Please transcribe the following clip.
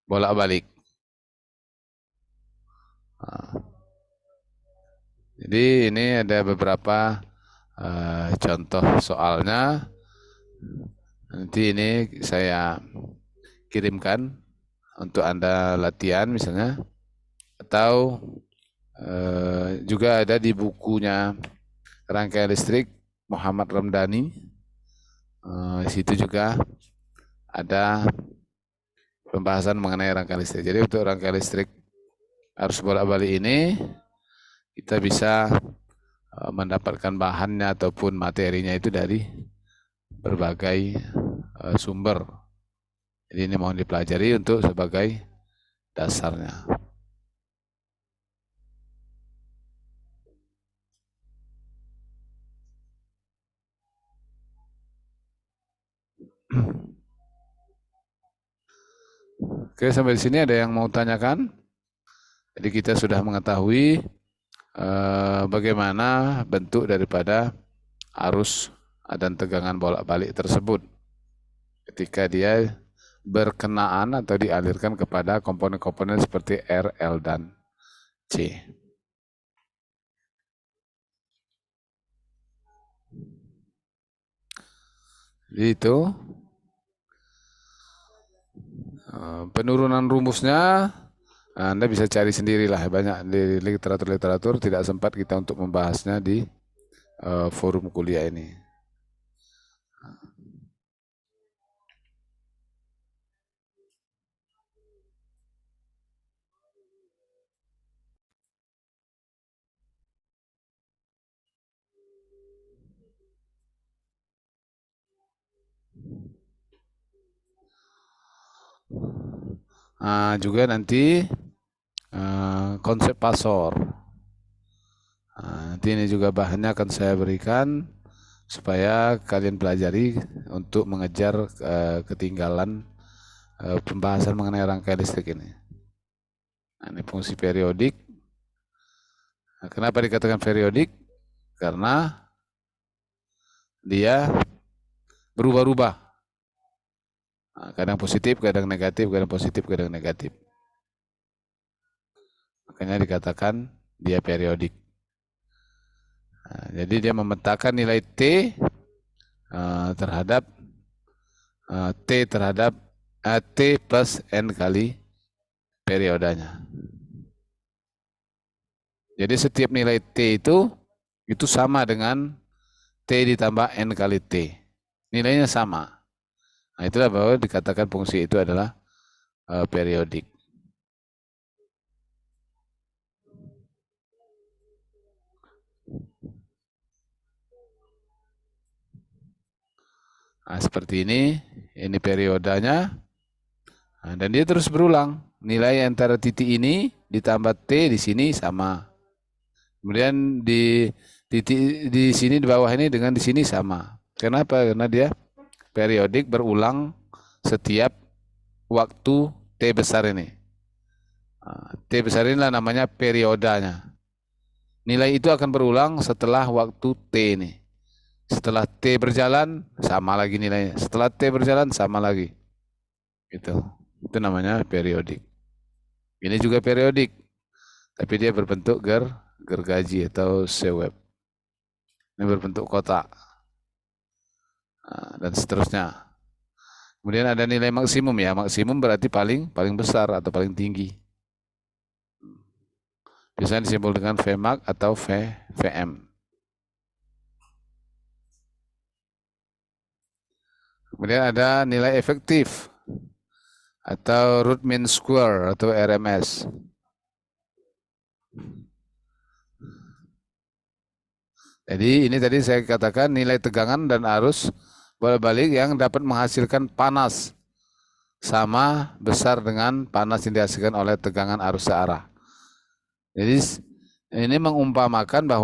bolak-balik. Jadi ini ada beberapa contoh soalnya. Nanti ini saya kirimkan untuk Anda latihan misalnya. Atau juga ada di bukunya Rangkaian Listrik Muhammad Ramdhani. Di situ juga ada pembahasan mengenai rangkaian listrik. Jadi untuk rangkaian listrik arus bolak-balik ini kita bisa mendapatkan bahannya ataupun materinya itu dari berbagai sumber. Jadi ini mohon dipelajari untuk sebagai dasarnya. Oke, sampai di sini ada yang mau tanyakan? Jadi kita sudah mengetahui bagaimana bentuk daripada arus dan tegangan bolak-balik tersebut ketika dia berkenaan atau dialirkan kepada komponen-komponen seperti R, L, dan C. Jadi itu penurunan rumusnya Anda bisa cari sendirilah, banyak di literatur-literatur, tidak sempat kita untuk membahasnya di forum kuliah ini. Juga nanti konsep pasor. Nanti ini juga bahannya akan saya berikan supaya kalian pelajari untuk mengejar ketinggalan pembahasan mengenai rangkaian listrik ini. Ini fungsi periodik. Kenapa dikatakan periodik? Karena dia berubah-ubah. Kadang positif, kadang negatif, kadang positif, kadang negatif. Makanya dikatakan dia periodik. Jadi dia memetakan nilai T terhadap T terhadap T plus N kali periodanya. Jadi setiap nilai T itu sama dengan T ditambah N kali T. Nilainya sama. Nah, itulah bahwa dikatakan fungsi itu adalah periodik. Nah, seperti ini periodanya, dan dia terus berulang. Nilai antara titik ini ditambah T di sini sama. Kemudian di titik di sini di bawah ini dengan di sini sama. Kenapa? Karena dia periodik berulang setiap waktu T besar ini. T besar inilah namanya periodanya. Nilai itu akan berulang setelah waktu T ini. Setelah T berjalan, sama lagi nilainya. Setelah T berjalan, sama lagi. Itu namanya periodik. Ini juga periodik, tapi dia berbentuk gergaji atau seweb. Ini berbentuk kotak. Dan seterusnya. Kemudian ada nilai maksimum ya. Maksimum berarti paling besar atau paling tinggi. Biasanya disimbol dengan Vmax atau Vm. Kemudian ada nilai efektif atau root mean square atau RMS. Jadi ini tadi saya katakan nilai tegangan dan arus bolak-balik yang dapat menghasilkan panas sama besar dengan panas yang dihasilkan oleh tegangan arus searah. Jadi ini mengumpamakan bahwa